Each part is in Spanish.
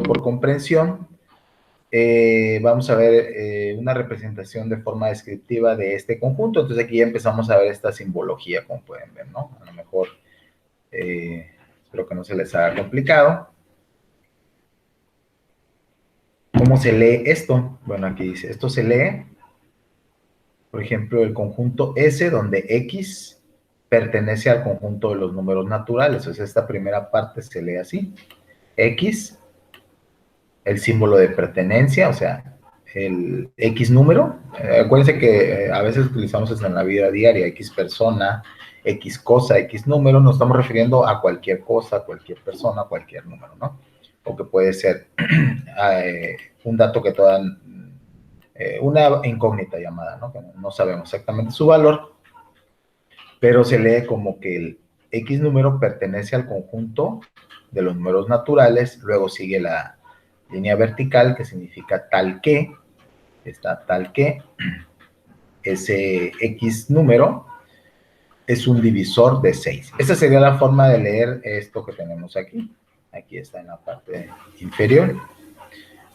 Por comprensión, vamos a ver una representación de forma descriptiva de este conjunto. Entonces aquí ya empezamos a ver esta simbología, como pueden ver, ¿no? A lo mejor, espero que no se les haga complicado. ¿Cómo se lee esto? Bueno, aquí dice, esto se lee, por ejemplo, el conjunto S, donde X pertenece al conjunto de los números naturales. O sea, esta primera parte se lee así. X, el símbolo de pertenencia, o sea, el X número. Acuérdense que a veces utilizamos eso en la vida diaria, X persona, X cosa, X número, nos estamos refiriendo a cualquier cosa, cualquier persona, cualquier número, ¿no? O que puede ser un dato que todavía, una incógnita llamada, ¿no? Que no sabemos exactamente su valor, pero se lee como que el X número pertenece al conjunto de los números naturales, luego sigue la línea vertical, que significa tal que, está tal que, ese X número es un divisor de 6. Esa sería la forma de leer esto que tenemos aquí. Aquí está en la parte inferior.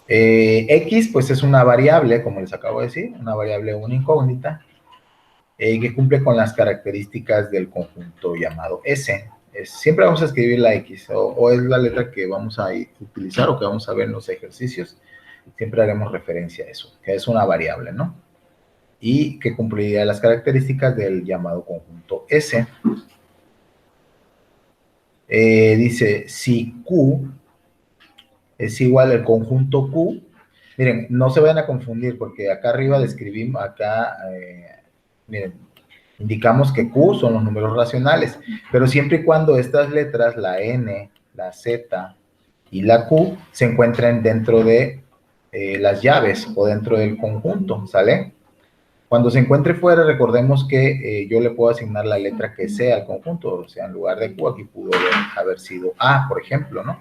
X, pues es una variable, como les acabo de decir, una variable, una incógnita, que cumple con las características del conjunto llamado S. Siempre vamos a escribir la X, o es la letra que vamos a utilizar o que vamos a ver en los ejercicios. Siempre haremos referencia a eso, que es una variable, ¿no? Y que cumpliría las características del llamado conjunto S. Dice, si Q es igual al conjunto Q, miren, no se vayan a confundir, porque acá arriba describimos, miren, indicamos que Q son los números racionales, pero siempre y cuando estas letras, la N, la Z y la Q, se encuentren dentro de las llaves o dentro del conjunto, ¿sale? Cuando se encuentre fuera, recordemos que yo le puedo asignar la letra que sea al conjunto, o sea, en lugar de Q, aquí pudo haber sido A, por ejemplo, ¿no?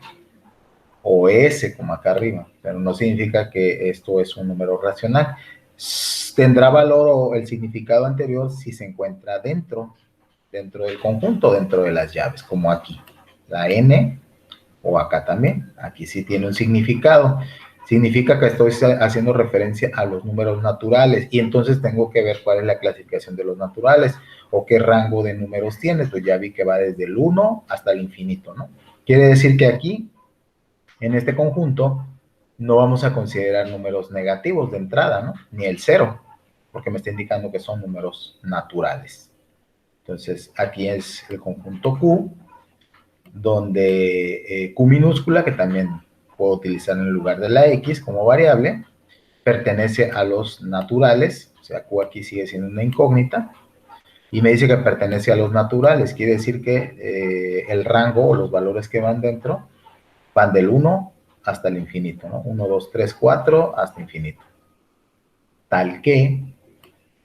O S, como acá arriba, pero no significa que esto es un número racional. Tendrá valor o el significado anterior si se encuentra dentro del conjunto, dentro de las llaves, como aquí, la N o acá también. Aquí sí tiene un significado. Significa que estoy haciendo referencia a los números naturales y entonces tengo que ver cuál es la clasificación de los naturales o qué rango de números tiene. Pues ya vi que va desde el 1 hasta el infinito, ¿no? Quiere decir que aquí, en este conjunto, no vamos a considerar números negativos de entrada, ¿no? Ni el 0, porque me está indicando que son números naturales. Entonces, aquí es el conjunto Q, donde Q minúscula, que también puedo utilizar en el lugar de la X como variable, pertenece a los naturales, o sea, Q aquí sigue siendo una incógnita, y me dice que pertenece a los naturales, quiere decir que el rango o los valores que van dentro van del 1 hasta el infinito, ¿no? 1, 2, 3, 4 hasta infinito. Tal que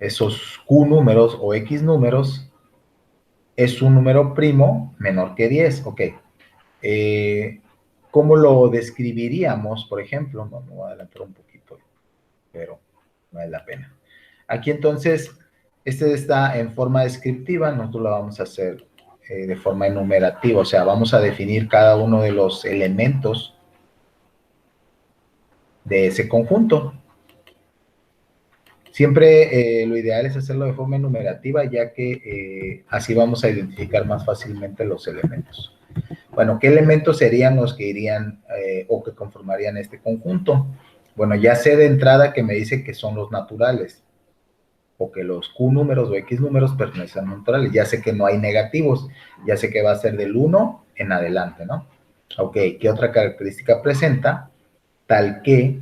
esos Q números o X números es un número primo menor que 10, ok. ¿Cómo lo describiríamos, por ejemplo? No, me voy a adelantar un poquito, pero no vale la pena. Aquí entonces, este está en forma descriptiva, nosotros lo vamos a hacer de forma enumerativa, o sea, vamos a definir cada uno de los elementos de ese conjunto. Siempre lo ideal es hacerlo de forma enumerativa, ya que así vamos a identificar más fácilmente los elementos. Bueno, ¿qué elementos serían los que irían o que conformarían este conjunto? Bueno, ya sé de entrada que me dice que son los naturales, o que los Q números o X números pertenecen a los naturales. Ya sé que no hay negativos, ya sé que va a ser del 1 en adelante, ¿no? Ok, ¿qué otra característica presenta? Tal que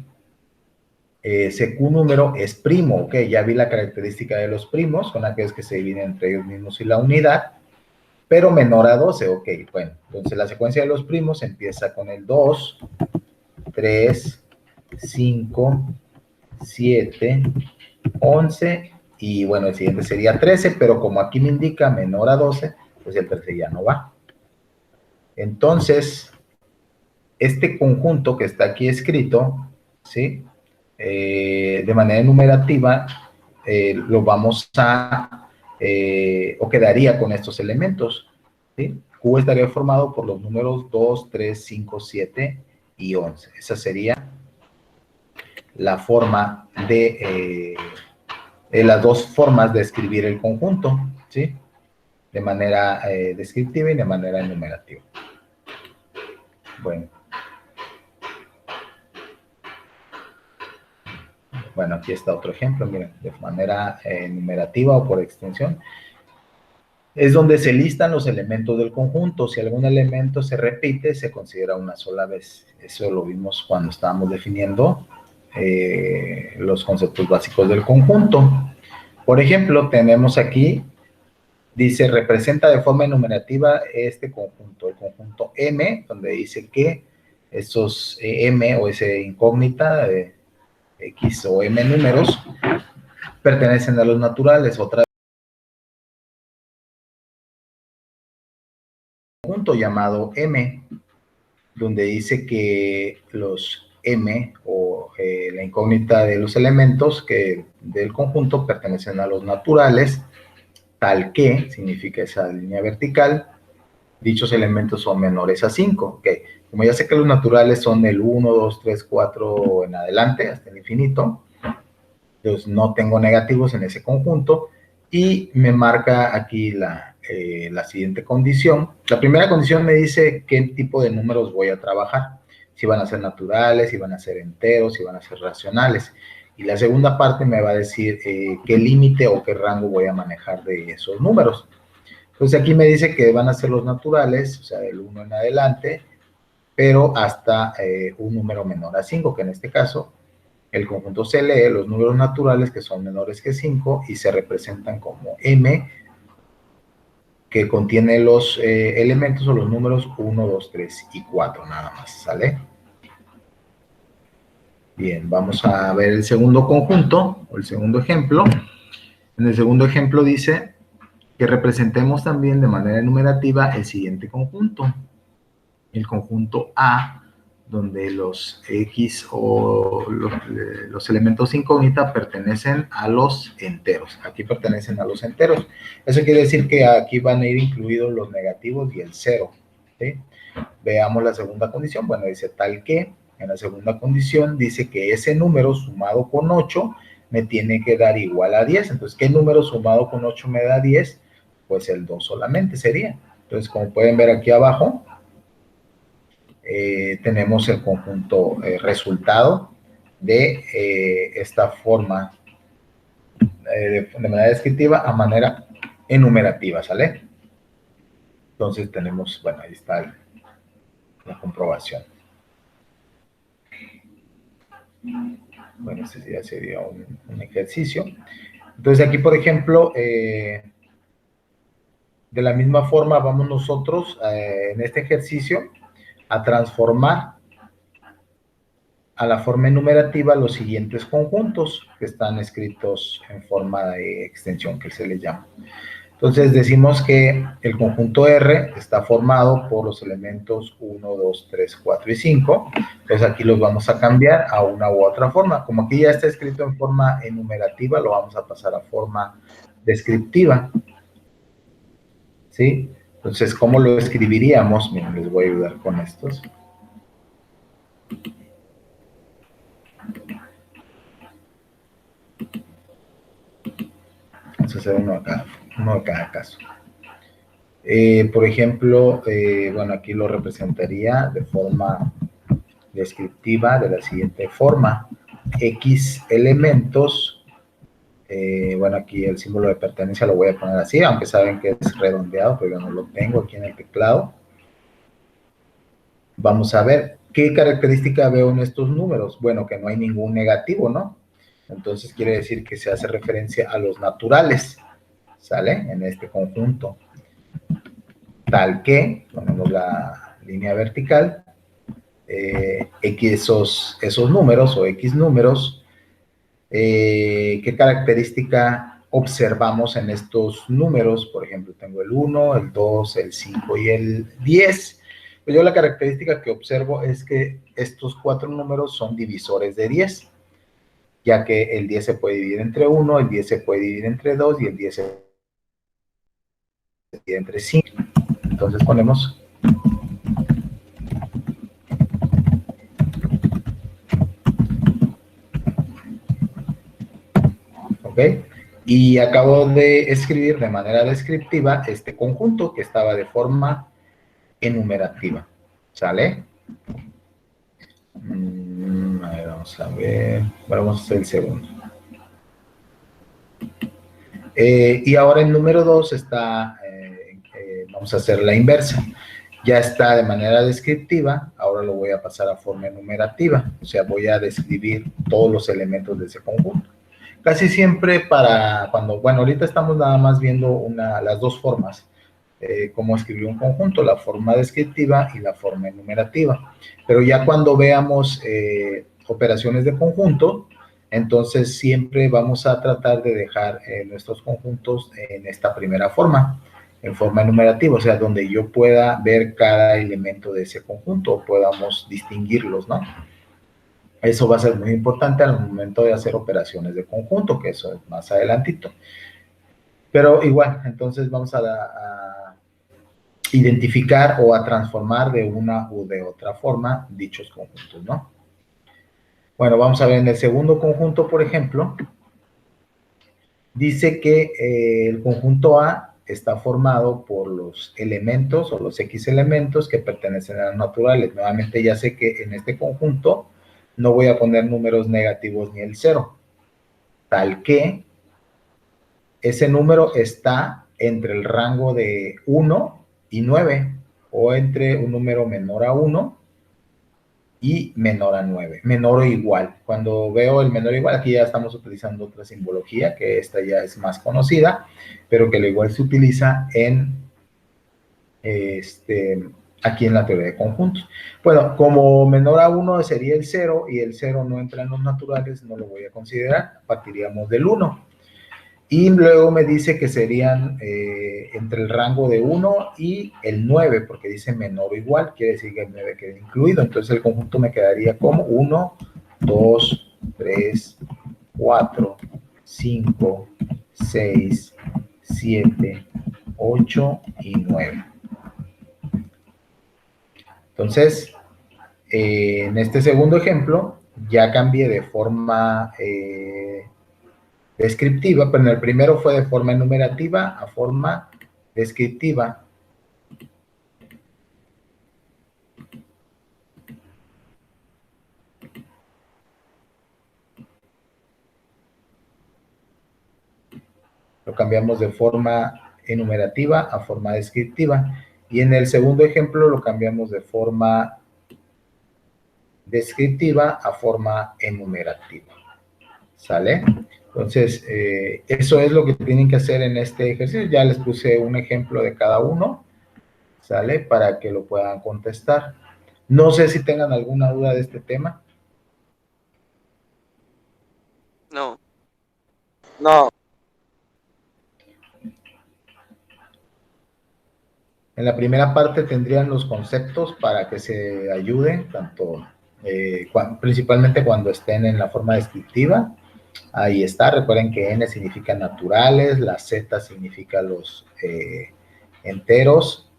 ese Q número es primo, ok, ya vi la característica de los primos, son aquellos que se dividen entre ellos mismos y la unidad, pero menor a 12, ok, bueno, entonces la secuencia de los primos empieza con el 2, 3, 5, 7, 11, y bueno, el siguiente sería 13, pero como aquí me indica menor a 12, pues el 13 ya no va. Entonces, este conjunto que está aquí escrito, ¿sí? De manera enumerativa, lo vamos a o quedaría con estos elementos, ¿sí? Q estaría formado por los números 2, 3, 5, 7 y 11. Esa sería la forma las dos formas de escribir el conjunto, ¿sí? De manera descriptiva y de manera enumerativa. Bueno, aquí está otro ejemplo, miren, de manera enumerativa o por extensión. Es donde se listan los elementos del conjunto. Si algún elemento se repite, se considera una sola vez. Eso lo vimos cuando estábamos definiendo los conceptos básicos del conjunto. Por ejemplo, tenemos aquí, dice, representa de forma enumerativa este conjunto, el conjunto M, donde dice que estos M o S incógnita, X o M números, pertenecen a los naturales. Otra conjunto llamado M, donde dice que los M o la incógnita de los elementos del conjunto pertenecen a los naturales, tal que, significa esa línea vertical, dichos elementos son menores a 5. Okay. Como ya sé que los naturales son el 1, 2, 3, 4 en adelante, hasta el infinito, entonces no tengo negativos en ese conjunto, y me marca aquí la siguiente condición. La primera condición me dice qué tipo de números voy a trabajar, si van a ser naturales, si van a ser enteros, si van a ser racionales. Y la segunda parte me va a decir qué límite o qué rango voy a manejar de esos números. Entonces aquí me dice que van a ser los naturales, o sea, del 1 en adelante, pero hasta un número menor a 5, que en este caso el conjunto se lee los números naturales que son menores que 5 y se representan como M, que contiene los elementos o los números 1, 2, 3 y 4 nada más, ¿sale? Bien, vamos a ver el segundo conjunto, o el segundo ejemplo. En el segundo ejemplo dice que representemos también de manera enumerativa el siguiente conjunto. El conjunto A, donde los X o los elementos incógnita pertenecen a los enteros. Aquí pertenecen a los enteros. Eso quiere decir que aquí van a ir incluidos los negativos y el cero, ¿sí? Veamos la segunda condición. Bueno, dice tal que, en la segunda condición dice que ese número sumado con 8 me tiene que dar igual a 10. Entonces, ¿qué número sumado con 8 me da 10? Pues el 2 solamente sería. Entonces, como pueden ver aquí abajo, tenemos el conjunto resultado de esta forma de manera descriptiva a manera enumerativa, ¿sale? Entonces tenemos, bueno, ahí está la comprobación. Bueno, este ya sería un ejercicio. Entonces aquí, por ejemplo, de la misma forma vamos nosotros en este ejercicio a transformar a la forma enumerativa los siguientes conjuntos que están escritos en forma de extensión, que se les llama. Entonces decimos que el conjunto R está formado por los elementos 1, 2, 3, 4 y 5. Entonces aquí los vamos a cambiar a una u otra forma. Como aquí ya está escrito en forma enumerativa, lo vamos a pasar a forma descriptiva, ¿sí? Entonces, ¿cómo lo escribiríamos? Miren, les voy a ayudar con estos. Vamos a hacer uno de cada caso. Por ejemplo, bueno, aquí lo representaría de forma descriptiva de la siguiente forma. X elementos, bueno, aquí el símbolo de pertenencia lo voy a poner así, aunque saben que es redondeado, pero yo no lo tengo aquí en el teclado. Vamos a ver, ¿qué característica veo en estos números? Bueno, que no hay ningún negativo, ¿no? Entonces quiere decir que se hace referencia a los naturales, ¿sale? En este conjunto. Tal que, ponemos la línea vertical, esos números o X números, ¿qué característica observamos en estos números? Por ejemplo, tengo el 1, el 2, el 5 y el 10. Pues yo la característica que observo es que estos 4 números son divisores de 10, ya que el 10 se puede dividir entre 1, el 10 se puede dividir entre 2 y el 10 se divide entre 5. Entonces ponemos ¿ok? Y acabo de escribir de manera descriptiva este conjunto que estaba de forma enumerativa, ¿sale? A ver, vamos a ver, vamos a hacer el segundo. Y ahora el número 2 está, vamos a hacer la inversa. Ya está de manera descriptiva, ahora lo voy a pasar a forma enumerativa, o sea, voy a describir todos los elementos de ese conjunto. Casi siempre para cuando, bueno, ahorita estamos nada más viendo las dos formas, cómo escribir un conjunto, la forma descriptiva y la forma enumerativa. Pero ya cuando veamos operaciones de conjunto, entonces siempre vamos a tratar de dejar nuestros conjuntos en esta primera forma, en forma enumerativa, o sea, donde yo pueda ver cada elemento de ese conjunto, o podamos distinguirlos, ¿no? Eso va a ser muy importante al momento de hacer operaciones de conjunto, que eso es más adelantito. Pero igual, entonces vamos a identificar o a transformar de una u de otra forma dichos conjuntos, ¿no? Bueno, vamos a ver en el segundo conjunto, por ejemplo, dice que el conjunto A está formado por los elementos o los X elementos que pertenecen a las naturales. Nuevamente ya sé que en este conjunto no voy a poner números negativos ni el 0, tal que ese número está entre el rango de 1 y 9, o entre un número menor a 1 y menor a 9, menor o igual. Cuando veo el menor o igual, aquí ya estamos utilizando otra simbología, que esta ya es más conocida, pero que al igual se utiliza en aquí en la teoría de conjuntos. Bueno, como menor a 1 sería el 0, y el 0 no entra en los naturales, no lo voy a considerar, partiríamos del 1. Y luego me dice que serían entre el rango de 1 y el 9, porque dice menor o igual, quiere decir que el 9 queda incluido. Entonces el conjunto me quedaría como 1, 2, 3, 4, 5, 6, 7, 8 y 9. Entonces, en este segundo ejemplo, ya cambié de forma descriptiva, pero en el primero fue de forma enumerativa a forma descriptiva. Lo cambiamos de forma enumerativa a forma descriptiva. Y en el segundo ejemplo lo cambiamos de forma descriptiva a forma enumerativa. ¿Sale? Entonces, eso es lo que tienen que hacer en este ejercicio. Ya les puse un ejemplo de cada uno, ¿sale? Para que lo puedan contestar. No sé si tengan alguna duda de este tema. No. No. En la primera parte tendrían los conceptos para que se ayuden, tanto principalmente cuando estén en la forma descriptiva. Ahí está, recuerden que N significa naturales, la Z significa los enteros,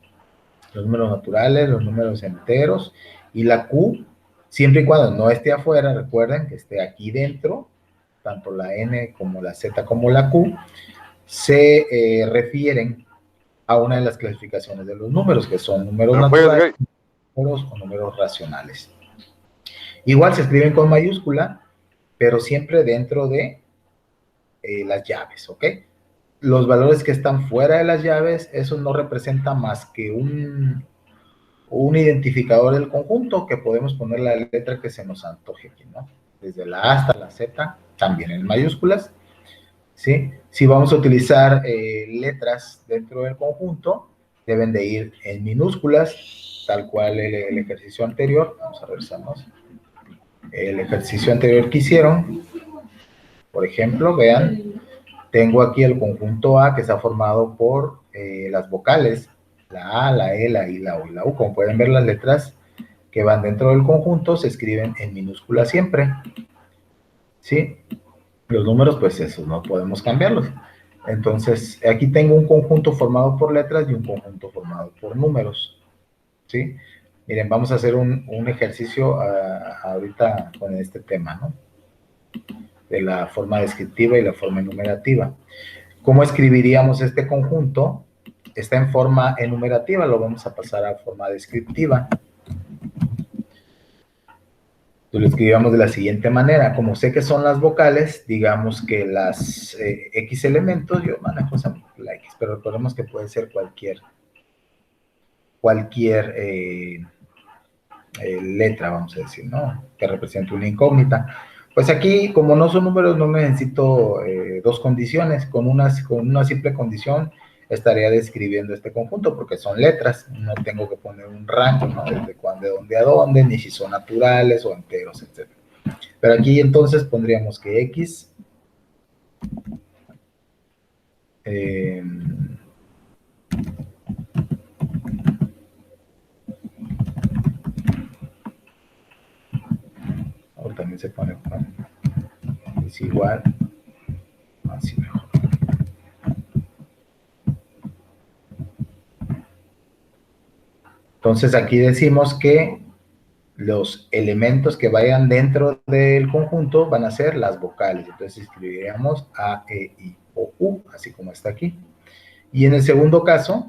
los números naturales, los números enteros, y la Q, siempre y cuando no esté afuera, recuerden que esté aquí dentro, tanto la N como la Z como la Q, se refieren a una de las clasificaciones de los números, que son números naturales, números o números racionales. Igual se escriben con mayúscula, pero siempre dentro de las llaves, ¿ok? Los valores que están fuera de las llaves, eso no representa más que un identificador del conjunto, que podemos poner la letra que se nos antoje aquí, ¿no? Desde la A hasta la Z, también en mayúsculas, ¿sí? Si vamos a utilizar letras dentro del conjunto, deben de ir en minúsculas, tal cual el ejercicio anterior. Vamos a revisarnos. El ejercicio anterior que hicieron, por ejemplo, vean, tengo aquí el conjunto A que está formado por las vocales, la A, la E, la I, la O y la U. Como pueden ver, las letras que van dentro del conjunto se escriben en minúsculas siempre, ¿sí? Los números, pues esos no podemos cambiarlos. Entonces, aquí tengo un conjunto formado por letras y un conjunto formado por números, ¿sí? Miren, vamos a hacer un ejercicio ahorita con este tema, ¿no? De la forma descriptiva y la forma enumerativa. ¿Cómo escribiríamos este conjunto? Está en forma enumerativa, lo vamos a pasar a forma descriptiva. Entonces lo escribíamos de la siguiente manera. Como sé que son las vocales, digamos que las X elementos, yo manejo la X, pero recordemos que puede ser cualquier letra, vamos a decir, ¿no? Que represente una incógnita. Pues aquí, como no son números, no necesito dos condiciones. Con una simple condición estaría describiendo este conjunto, porque son letras. No tengo que poner un rango, ¿no? Desde cuándo, de dónde a dónde, ni si son naturales o enteros, etc. Pero aquí entonces pondríamos que X o también se pone es igual, así mejor. Entonces aquí decimos que los elementos que vayan dentro del conjunto van a ser las vocales. Entonces escribiríamos A, E, I o U, así como está aquí. Y en el segundo caso,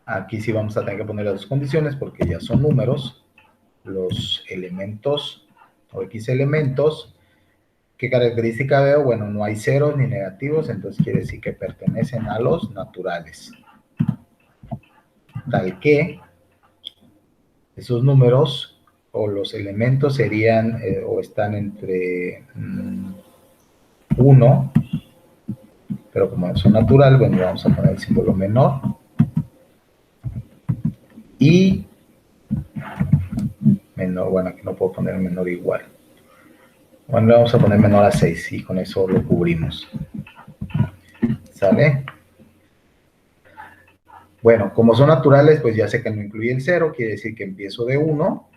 aquí sí vamos a tener que poner las dos condiciones porque ya son números. Los elementos o X elementos, ¿qué característica veo? Bueno, no hay ceros ni negativos, entonces quiere decir que pertenecen a los naturales. Tal que esos números o los elementos serían o están entre 1, pero como son natural, bueno, vamos a poner el símbolo menor. Y menor, bueno, aquí no puedo poner menor igual. Bueno, vamos a poner menor a 6 y con eso lo cubrimos. ¿Sale? Bueno, como son naturales, pues ya sé que no incluye el 0, quiere decir que empiezo de 1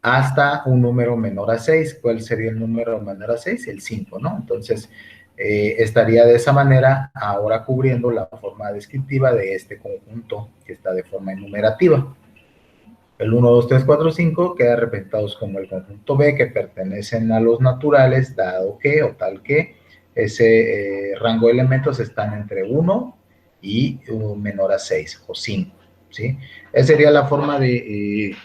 hasta un número menor a 6. ¿Cuál sería el número menor a 6? El 5, ¿no? Entonces, estaría de esa manera ahora cubriendo la forma descriptiva de este conjunto que está de forma enumerativa. El 1, 2, 3, 4, 5 quedan representados como el conjunto B, que pertenecen a los naturales, dado que o tal que ese rango de elementos están entre 1 y menor a 6 o 5, ¿sí? Esa sería la forma de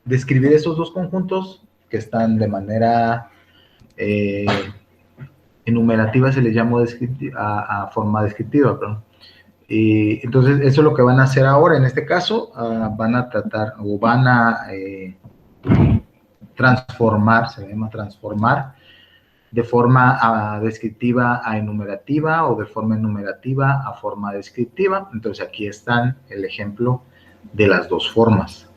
describir esos dos conjuntos que están de manera enumerativa, se les llama a forma descriptiva, perdón. Entonces, eso es lo que van a hacer ahora. En este caso, van a tratar o van a transformar, se llama transformar, de forma descriptiva a enumerativa o de forma enumerativa a forma descriptiva. Entonces, aquí están el ejemplo de las dos formas.